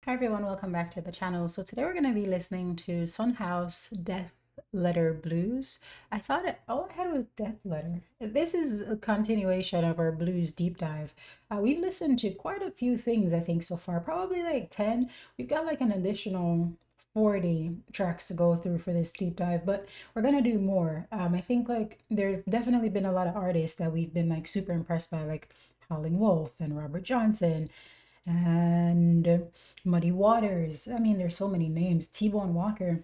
Hi everyone, welcome back to the channel. So today we're going to be listening to Son House Death Letter Blues. I thought all I had was Death Letter. This is a continuation of our blues deep dive. We've listened to quite a few things, I think, so far, probably like 10. We've got like an additional 40 tracks to go through for this deep dive, but we're gonna do more. I think like there's definitely been a lot of artists that we've been like super impressed by, like Howlin' Wolf and Robert Johnson and Muddy Waters. I mean, there's so many names. T-Bone Walker.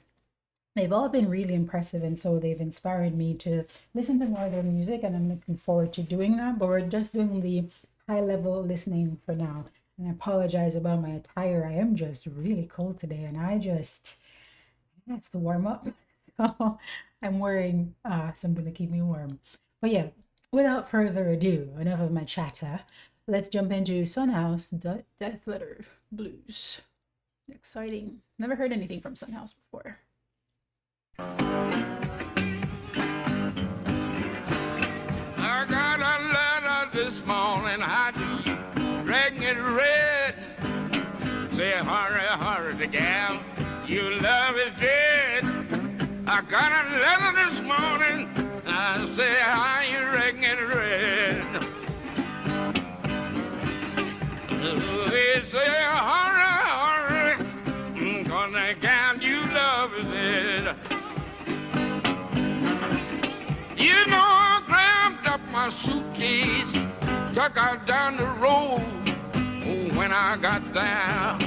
They've all been really impressive, and so they've inspired me to listen to more of their music, and I'm looking forward to doing that. But we're just doing the high level listening for now. And I apologize about my attire. I am just really cold today, and I have to warm up. So I'm wearing something to keep me warm. But yeah, without further ado, enough of my chatter. Let's jump into Son House Death Letter Blues. Exciting. Never heard anything from Son House before. I got a letter this morning, I do, dragging it red. Say, hurry, hurry, the gal, your love is dead. I got a letter this morning, I say, how you dragging it red? They say, hurry, hurry, 'cause the gal you love is dead. You know, I grabbed up my suitcase, took out down the road. Oh, when I got there,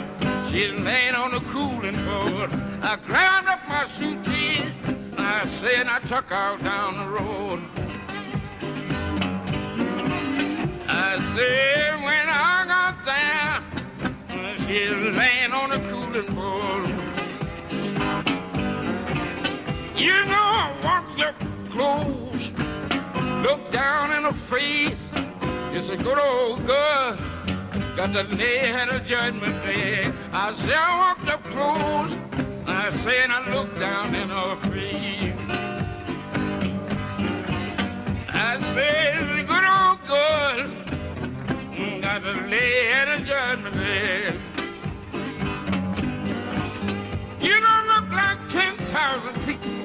she laying on the cooling board. I grabbed up my suitcase, I said, I took out down the road. I said, when I got there, she's laying on the cooling board. You know, I walked up close, looked down in her face. It's a good old girl, got the lay at a judgment day. I said, I walked up close, I said, I looked down in her face. I said, it's a good old girl, got the lay at a judgment day. You don't look like 10,000 people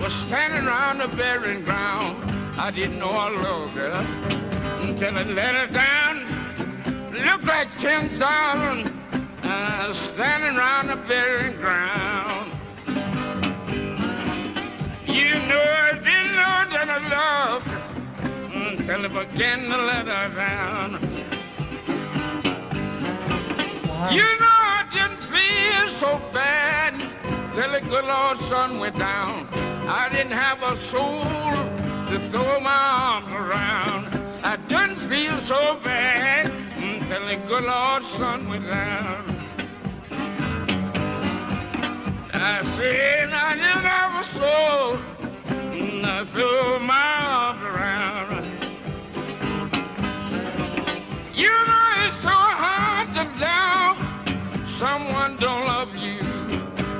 was standing around the burying ground. I didn't know I loved her until I let her down. Looked like 10,000 standing around the burying ground. You know I didn't know that I loved her until I began to let her down. Wow. You know I didn't feel so bad till the good Lord's sun went down. I didn't have a soul to throw my arms around. I didn't feel so bad until the good Lord's sun went down. I said I didn't have a soul to throw my arms around. You know it's so hard to love someone don't love you.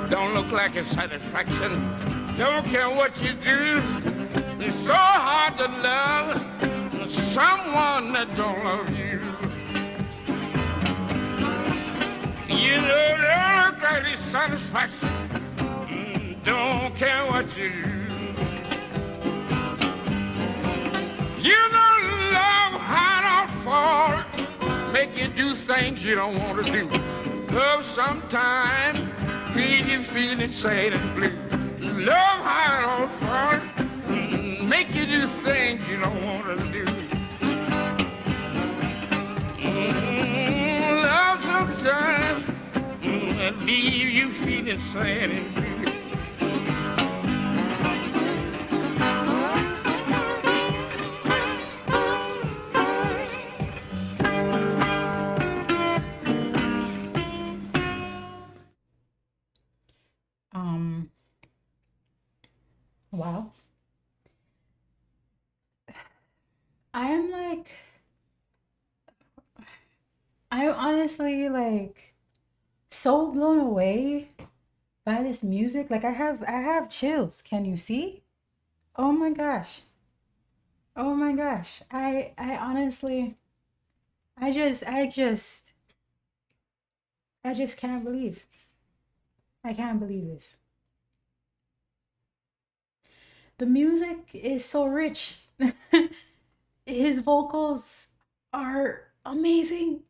Don't look like a satisfaction. Don't care what you do. It's so hard to love someone that don't love you. You know, don't look like it's satisfaction. Don't care what you do. You know, love hard or fall, make you do things you don't want to do. Love sometimes leave you feeling sad and blue. Love high or far, make you do things you don't want to do. Love sometimes leave you feeling sad and blue. Um, wow. I am like, I'm honestly like so blown away by this music. Like I have chills. Can you see? Oh my gosh. Oh my gosh. I honestly I just I just can't believe. I can't believe this. The music is so rich. His vocals are amazing.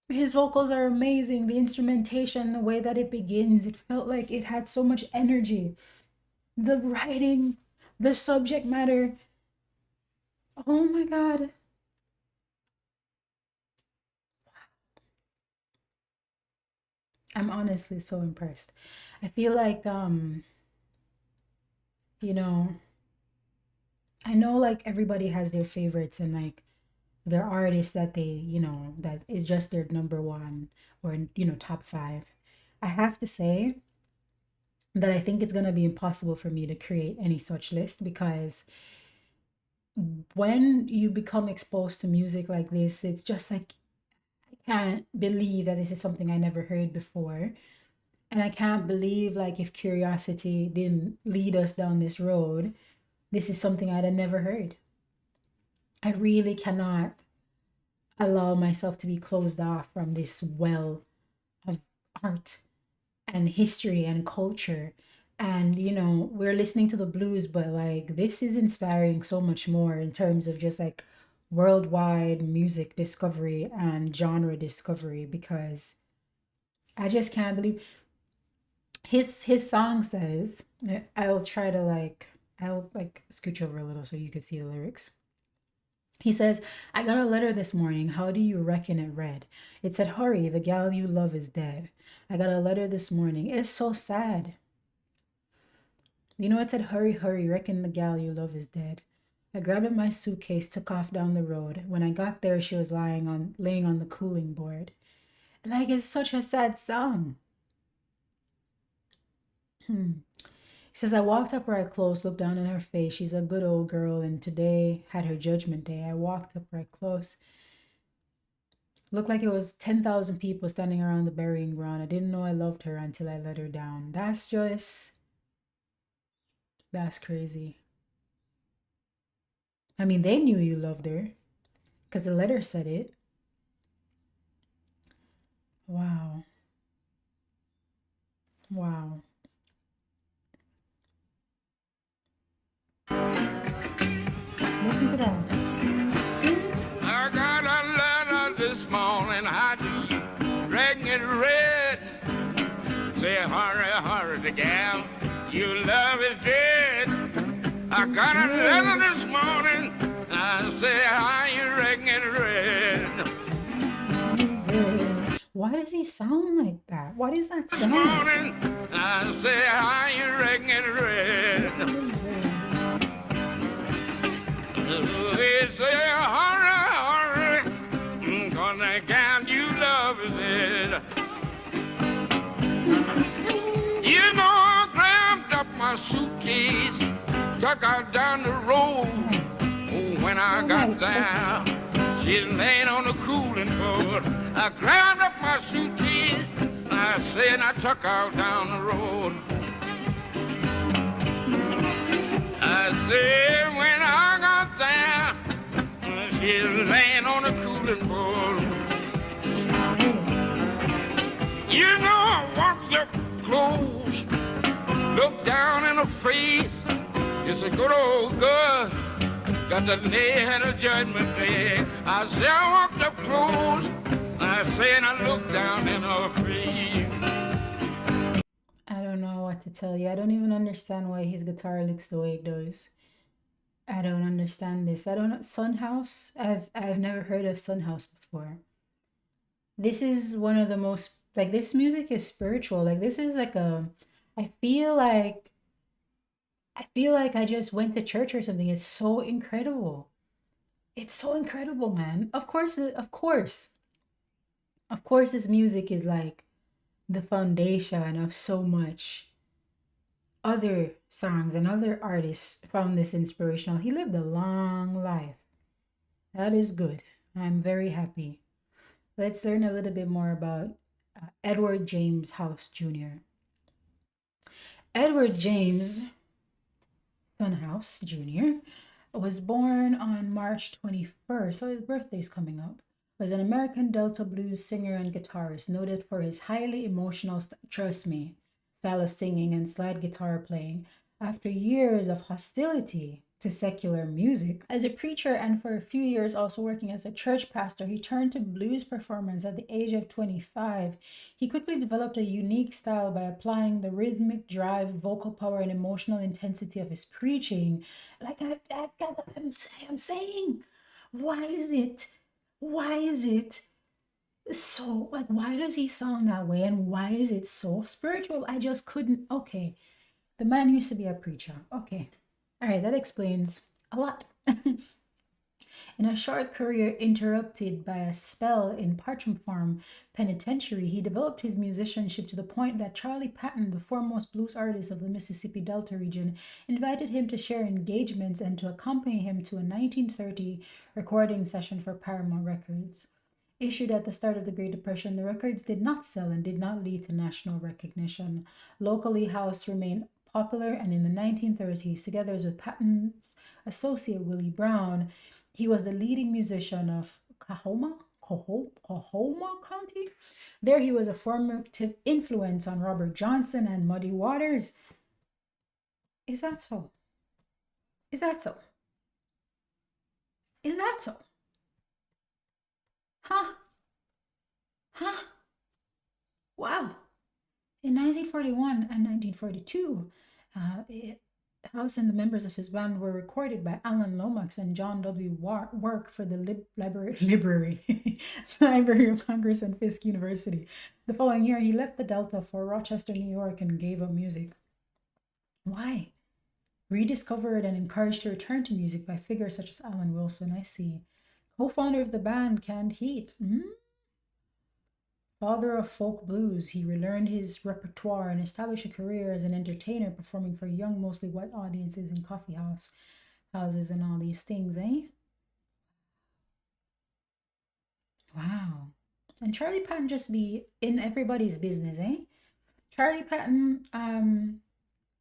His vocals are amazing. The instrumentation, the way that it begins, it felt like it had so much energy. The writing, the subject matter. Oh my God. I'm honestly so impressed. I feel like you know, I know like everybody has their favorites and like their artists that they, that is just their number one or top five. I have to say that I think it's going to be impossible for me to create any such list because when you become exposed to music like this, it's just like I can't believe that this is something I never heard before. And I can't believe like if curiosity didn't lead us down this road, this is something I'd have never heard. I really cannot allow myself to be closed off from this well of art and history and culture. And, we're listening to the blues, but like this is inspiring so much more in terms of just like worldwide music discovery and genre discovery because I just can't believe his song says I'll try to I'll like scooch over a little so you can see the lyrics. He says, I got a letter this morning. How do you reckon it read? It said, hurry, the gal you love is dead. I got a letter this morning. It's so sad. It said, hurry, hurry, reckon the gal you love is dead. I grabbed up my suitcase, took off down the road. When I got there, she was laying on the cooling board. Like, it's such a sad song. Hmm. He says, I walked up right close, looked down in her face. She's a good old girl, and today had her judgment day. I walked up right close. Looked like it was 10,000 people standing around the burying ground. I didn't know I loved her until I let her down. That's crazy. I mean, they knew you loved her because the letter said it. Wow. Wow. Listen to that. I got a letter this morning, how do you reckon it read? Say, hurry, hurry, the gal you love is dead. I got a letter this morning, I say, how you reckon it read? Why does he sound like that? What is that This sound? morning, I say, how you reckon it read? They say, hurry, hurry, 'cause the gal you love is dead. You know, I grabbed up my suitcase, took out down the road. Oh, when I got there, she laying on the cooling board. I grabbed up my suitcase, I said, I took out down the road. I said, when I got there, she's laying on the cooling board. You know, I walked up close, looked down in her face. It's a good old girl, got the day had a judgment day. I said, I walked up close, I said, I looked down in her face. I don't know what to tell you. I don't even understand why his guitar looks the way it does. I don't understand this. I don't know. Sunhouse? I've never heard of Sunhouse before. This is one of the most like this music is spiritual. Like this is like a I feel like I just went to church or something. It's so incredible. It's so incredible, man. Of course this music is like the foundation of so much other songs and other artists found this inspirational. He lived a long life. That is good. I'm very happy. Let's learn a little bit more about Edward James House Jr. Edward James Sunhouse Jr. was born on March 21st, so his birthday's coming up. was an American Delta blues singer and guitarist noted for his highly emotional, trust me, style of singing and slide guitar playing. After years of hostility to secular music, as a preacher and for a few years also working as a church pastor, he turned to blues performance at the age of 25. He quickly developed a unique style by applying the rhythmic drive, vocal power, and emotional intensity of his preaching. I'm saying, why is it? Why is it so like why does he sound that way and why is it so spiritual? I just couldn't. Okay, the man used to be a preacher. Okay, all right, that explains a lot. In a short career interrupted by a spell in Partridge Farm Penitentiary, he developed his musicianship to the point that Charlie Patton, the foremost blues artist of the Mississippi Delta region, invited him to share engagements and to accompany him to a 1930 recording session for Paramount Records. Issued at the start of the Great Depression, the records did not sell and did not lead to national recognition. Locally, House remained popular, and in the 1930s, together with Patton's associate Willie Brown, he was the leading musician of Coahoma County. There, he was a formative influence on Robert Johnson and Muddy Waters. Is that so? Is that so? Is that so? Huh? Huh? Wow. In 1941 and 1942, House and the members of his band were recorded by Alan Lomax and John W. Work for the Library of Congress and Fisk University. The following year, he left the Delta for Rochester, New York, and gave up music. Why? Rediscovered and encouraged to return to music by figures such as Alan Wilson, I see. Co-founder of the band Canned Heat. Father of folk blues, he relearned his repertoire and established a career as an entertainer, performing for young, mostly white audiences in houses and all these things, eh? Wow. And Charlie Patton just be in everybody's business, eh? Charlie Patton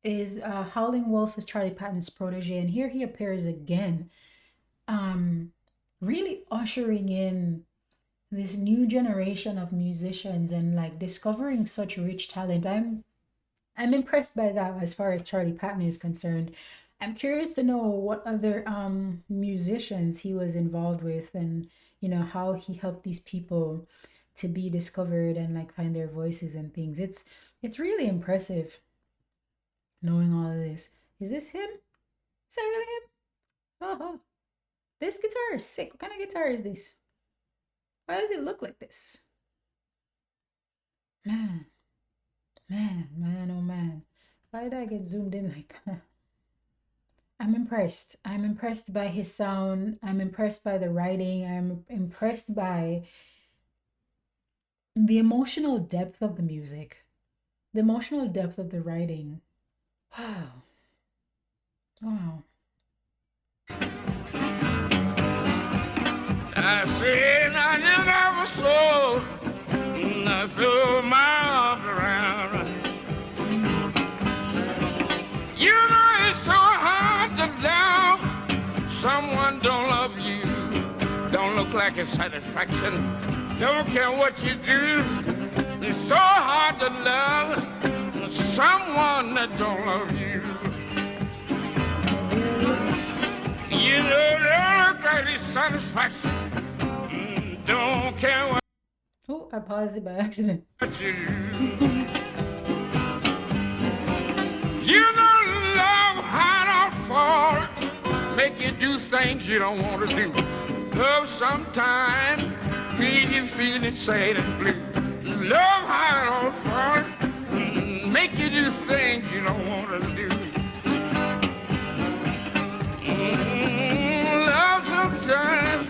is Howling Wolf is Charlie Patton's protege, and here he appears again, really ushering in this new generation of musicians and like discovering such rich talent. I'm impressed by that as far as Charlie Patton is concerned. I'm curious to know what other musicians he was involved with and how he helped these people to be discovered and like find their voices and things. It's really impressive knowing all of this. Is this him? Is that really him? Oh, this guitar is sick. What kind of guitar is this? Why does it look like this? Man, oh man. Why did I get zoomed in like that? I'm impressed. I'm impressed by his sound. I'm impressed by the writing. I'm impressed by the emotional depth of the music, the emotional depth of the writing. Wow. Wow. I said I never saw. I threw my arms around. You know it's so hard to love someone don't love you. Don't look like a satisfaction. Don't care what you do. It's so hard to love someone that don't love you. You know, don't look like a satisfaction. Don't care what Oh, I paused it by accident. you do. You know, love hide or fall, make you do things you don't want to do. Love sometimes leave you feeling sad and blue. Love hide or fall, make you do things you don't want to do. Love sometimes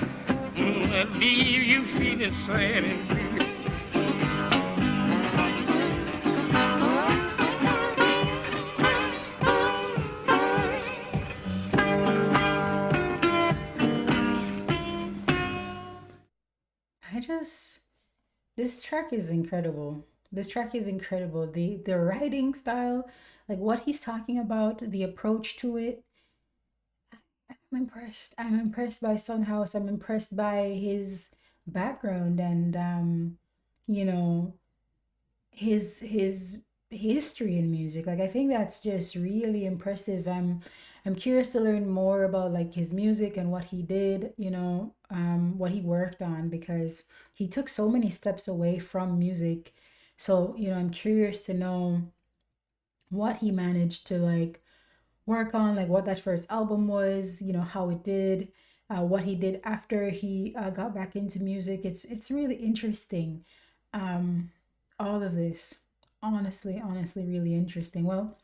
leave you feeling sad and blue. This track is incredible. This track is incredible. The writing style, like what he's talking about, the approach to it. I'm impressed. I'm impressed by Son House. I'm impressed by his background and you know, his history in music. Like I think that's just really impressive. I'm curious to learn more about like his music and what he did, what he worked on because he took so many steps away from music. So, I'm curious to know what he managed to like work on, like what that first album was, how it did, what he did after he got back into music. It's really interesting. Um, all of this, honestly, really interesting. Well,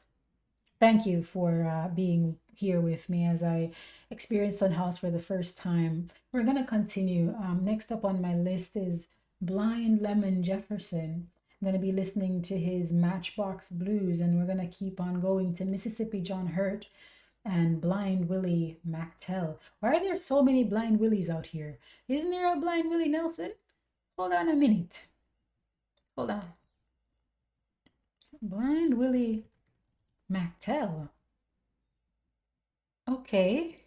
thank you for being here with me as I experienced Sun House for the first time. We're gonna continue. Next up on my list is Blind Lemon Jefferson. I'm gonna be listening to his Matchbox Blues, and we're gonna keep on going to Mississippi John Hurt and Blind Willie McTell. Why are there so many Blind Willies out here? Isn't there a Blind Willie Nelson? Hold on a minute. Hold on. Blind Willie McTell. Okay.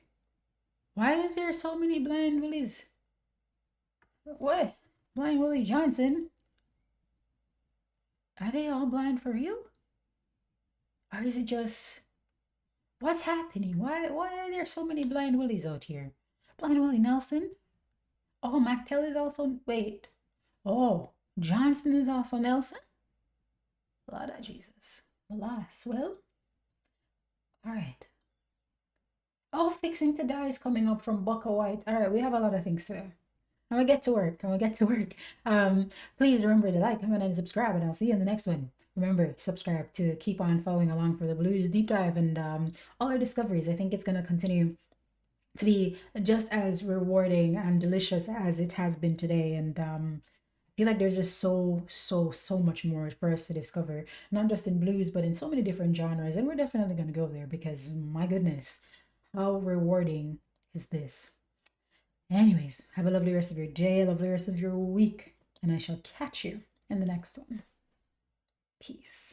Why is there so many Blind Willies? What? Blind Willie Johnson? Are they all blind for real? Or is it just what's happening? Why are there so many Blind Willies out here? Blind Willie Nelson? Oh, McTell is also wait. Oh, Johnson is also Nelson? Lord of Jesus. Alas, well, all right. Oh, Fixing to Die is coming up from Bucka White. All right, we have a lot of things today. I'm gonna get to work. I'm gonna get to work. Please remember to like, comment, and subscribe, and I'll see you in the next one. Remember, subscribe to keep on following along for the blues deep dive and all our discoveries. I think it's gonna continue to be just as rewarding and delicious as it has been today. And I feel like there's just so much more for us to discover, not just in blues, but in so many different genres. And we're definitely gonna go there because my goodness, how rewarding is this? Anyways, have a lovely rest of your day, a lovely rest of your week, and I shall catch you in the next one. Peace.